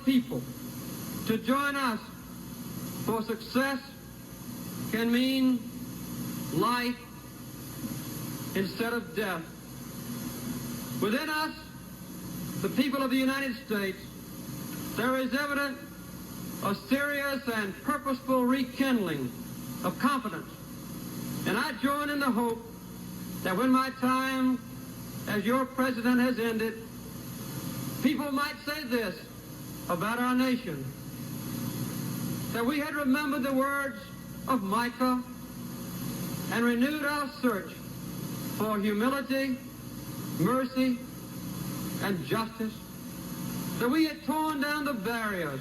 people to join us, for success can mean life instead of death. Within us, the people of the United States, there is evident a serious and purposeful rekindling of confidence. And I join in the hope that when my time as your president has ended, people might say this about our nation, that we had remembered the words of Micah and renewed our search for humility, mercy, and justice, that we had torn down the barriers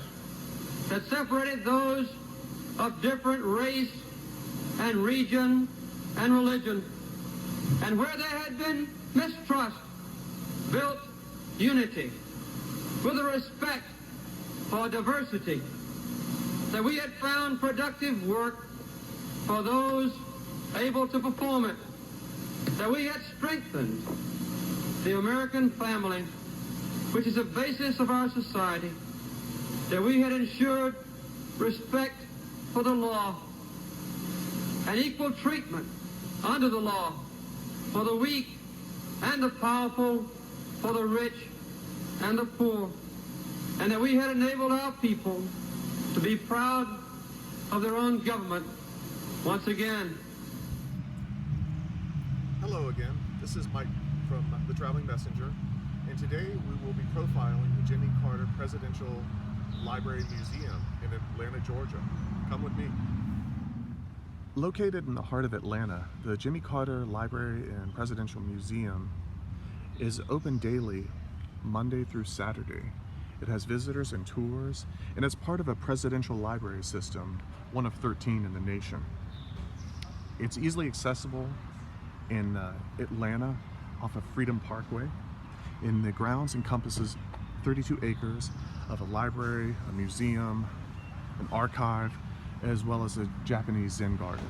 that separated those of different race and region and religion, and where there had been mistrust, built unity with a respect for diversity, that we had found productive work for those able to perform it, that we had strengthened the American family, which is the basis of our society, that we had ensured respect for the law and equal treatment under the law for the weak and the powerful, for the rich and the poor, and that we had enabled our people to be proud of their own government once again. Hello again, this is Mike from The Traveling Messenger, and today we will be profiling the Jimmy Carter Presidential Library Museum in Atlanta, Georgia. Come with me. Located in the heart of Atlanta, the Jimmy Carter Library and Presidential Museum is open daily, Monday through Saturday. It has visitors and tours, and it's part of a presidential library system, one of 13 in the nation. It's easily accessible in Atlanta off of Freedom Parkway, and the grounds encompasses 32 acres of a library, a museum, an archive, as well as a Japanese Zen garden.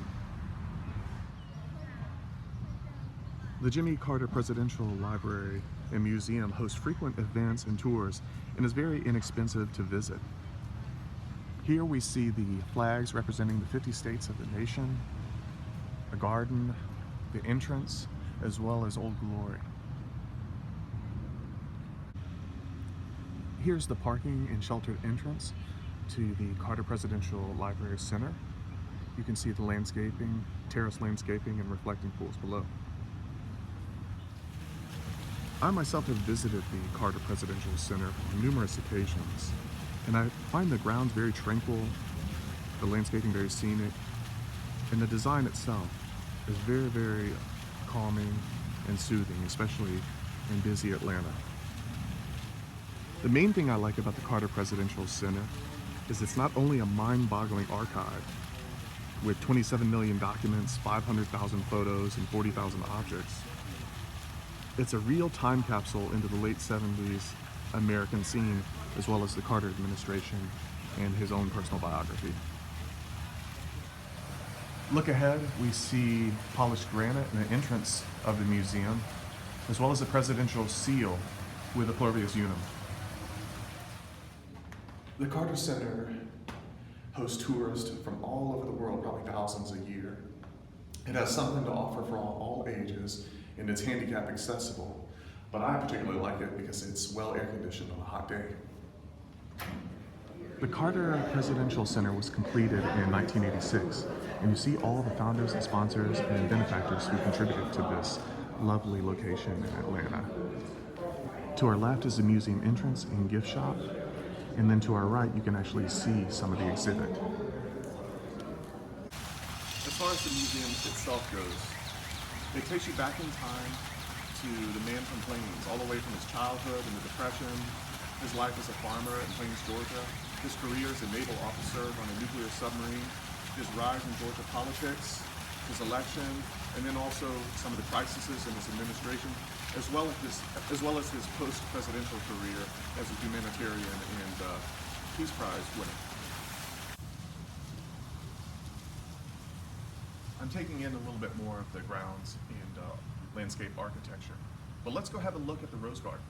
The Jimmy Carter Presidential Library and Museum hosts frequent events and tours and is very inexpensive to visit. Here we see the flags representing the 50 states of the nation, a garden, the entrance, as well as Old Glory. Here's the parking and sheltered entrance to the Carter Presidential Library Center. You can see the landscaping, terrace landscaping, and reflecting pools below. I myself have visited the Carter Presidential Center on numerous occasions, and I find the grounds very tranquil, the landscaping very scenic, and the design itself is very, very calming and soothing, especially in busy Atlanta. The main thing I like about the Carter Presidential Center is it's not only a mind-boggling archive with 27 million documents, 500,000 photos, and 40,000 objects. It's a real time capsule into the late 70s American scene, as well as the Carter administration and his own personal biography. Look ahead, we see polished granite in the entrance of the museum, as well as a presidential seal with a Pluribus Unum. The Carter Center hosts tourists from all over the world, probably thousands a year. It has something to offer for all ages, and it's handicap accessible. But I particularly like it because it's well air conditioned on a hot day. The Carter Presidential Center was completed in 1986, and you see all the founders and sponsors and benefactors who contributed to this lovely location in Atlanta. To our left is the museum entrance and gift shop, and then to our right you can actually see some of the exhibit. As far as the museum itself goes, it takes you back in time to the man from Plains, all the way from his childhood and the Depression, his life as a farmer in Plains, Georgia, his career as a naval officer on a nuclear submarine, his rise in Georgia politics, his election, and then also some of the crises in his administration, as well as his post-presidential career as a humanitarian and Peace Prize winner. I'm taking in a little bit more of the grounds and landscape architecture. But let's go have a look at the Rose Garden.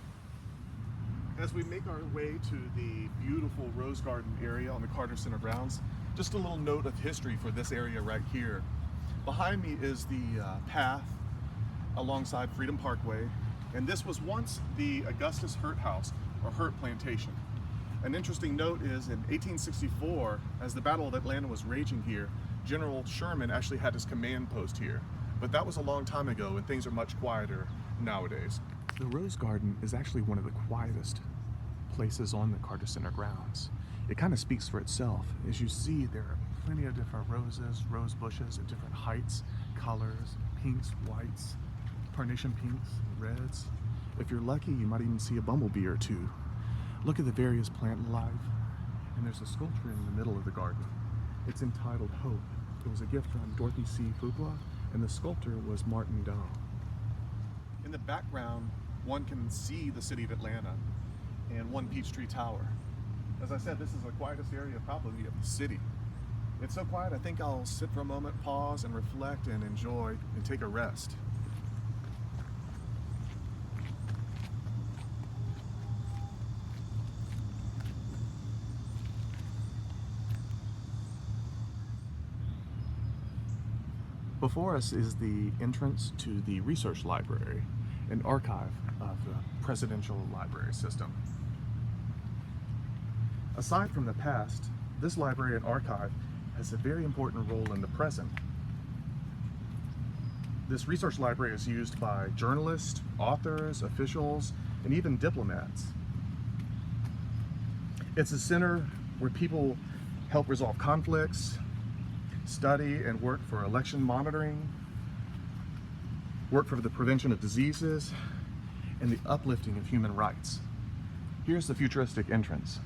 As we make our way to the beautiful Rose Garden area on the Carter Center grounds, just a little note of history for this area right here. Behind me is the path alongside Freedom Parkway, and this was once the Augustus Hurt House, or Hurt Plantation. An interesting note is in 1864, as the Battle of Atlanta was raging here, General Sherman actually had his command post here. But that was a long time ago, and things are much quieter nowadays. The Rose Garden is actually one of the quietest places on the Carter Center grounds. It kind of speaks for itself. As you see, there are plenty of different roses, rose bushes at different heights, colors, pinks, whites, carnation pinks, reds. If you're lucky, you might even see a bumblebee or two. Look at the various plant life. And there's a sculpture in the middle of the garden. It's entitled Hope. It was a gift from Dorothy C. Fuqua, and the sculptor was Martin Dahl. In the background, one can see the city of Atlanta and One Peachtree Tower. As I said, this is the quietest area probably of the city. It's so quiet, I think I'll sit for a moment, pause, and reflect and enjoy and take a rest. Before us is the entrance to the research library, an archive of the presidential library system. Aside from the past, this library and archive has a very important role in the present. This research library is used by journalists, authors, officials, and even diplomats. It's a center where people help resolve conflicts, study and work for election monitoring, work for the prevention of diseases, and the uplifting of human rights. Here's the futuristic entrance.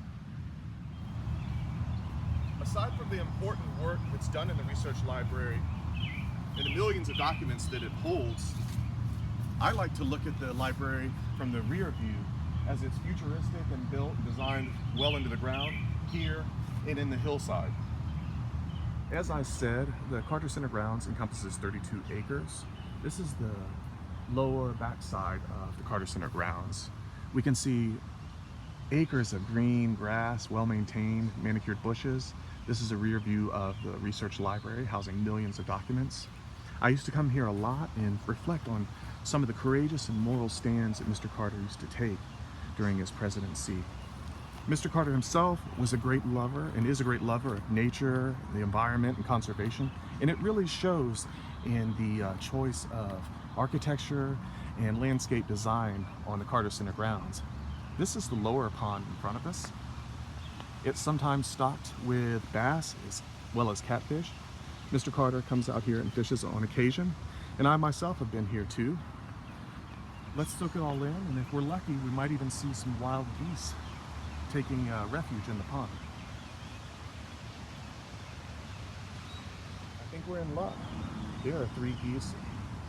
Aside from the important work that's done in the research library and the millions of documents that it holds, I like to look at the library from the rear view, as it's futuristic and built and designed well into the ground here and in the hillside. As I said, the Carter Center grounds encompasses 32 acres. This is the lower backside of the Carter Center grounds. We can see acres of green grass, well-maintained, manicured bushes. This is a rear view of the research library housing millions of documents. I used to come here a lot and reflect on some of the courageous and moral stands that Mr. Carter used to take during his presidency. Mr. Carter himself was a great lover and is a great lover of nature, the environment, and conservation. And it really shows in the choice of architecture and landscape design on the Carter Center grounds. This is the lower pond in front of us. It's sometimes stocked with bass as well as catfish. Mr. Carter comes out here and fishes on occasion, and I myself have been here too. Let's soak it all in, and if we're lucky, we might even see some wild geese taking refuge in the pond. I think we're in luck. There are 3 geese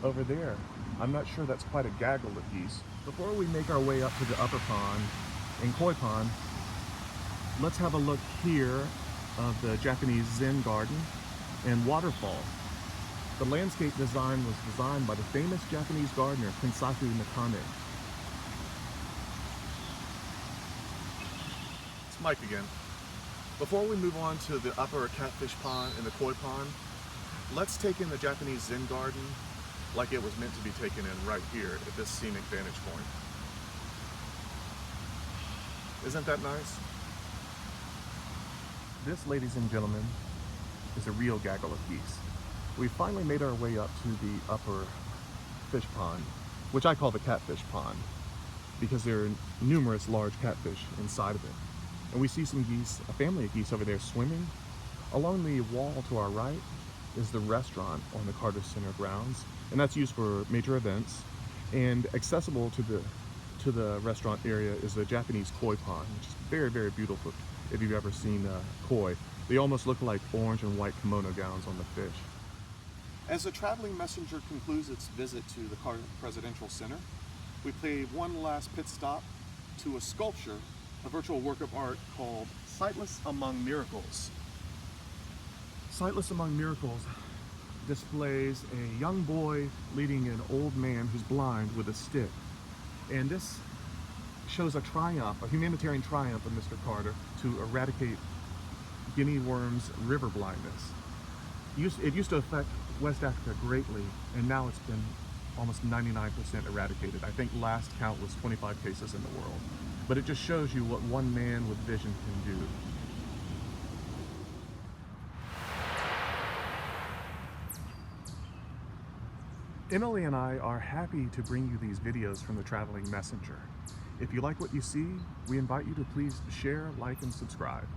over there. I'm not sure that's quite a gaggle of geese. Before we make our way up to the upper pond, in Koi Pond, let's have a look here of the Japanese Zen garden and waterfall. The landscape design was designed by the famous Japanese gardener Kensaku Nakane. It's Mike again. Before we move on to the upper catfish pond and the koi pond, let's take in the Japanese Zen garden like it was meant to be taken in right here at this scenic vantage point. Isn't that nice? This, ladies and gentlemen, is a real gaggle of geese. We finally made our way up to the upper fish pond, which I call the catfish pond, because there are numerous large catfish inside of it. And we see some geese, a family of geese over there swimming. Along the wall to our right is the restaurant on the Carter Center grounds, and that's used for major events. And accessible to the restaurant area is the Japanese koi pond, which is very, very beautiful if you've ever seen koi. They almost look like orange and white kimono gowns on the fish. As the traveling messenger concludes its visit to the Carter Presidential Center, we pay one last pit stop to a sculpture, a virtual work of art called Sightless Among Miracles. Sightless Among Miracles displays a young boy leading an old man who's blind with a stick. And this shows a triumph, a humanitarian triumph of Mr. Carter to eradicate guinea worms river blindness. It used to affect West Africa greatly, and now it's been almost 99% eradicated. I think last count was 25 cases in the world. But it just shows you what one man with vision can do. Emily and I are happy to bring you these videos from the Traveling Messenger. If you like what you see, we invite you to please share, like, and subscribe.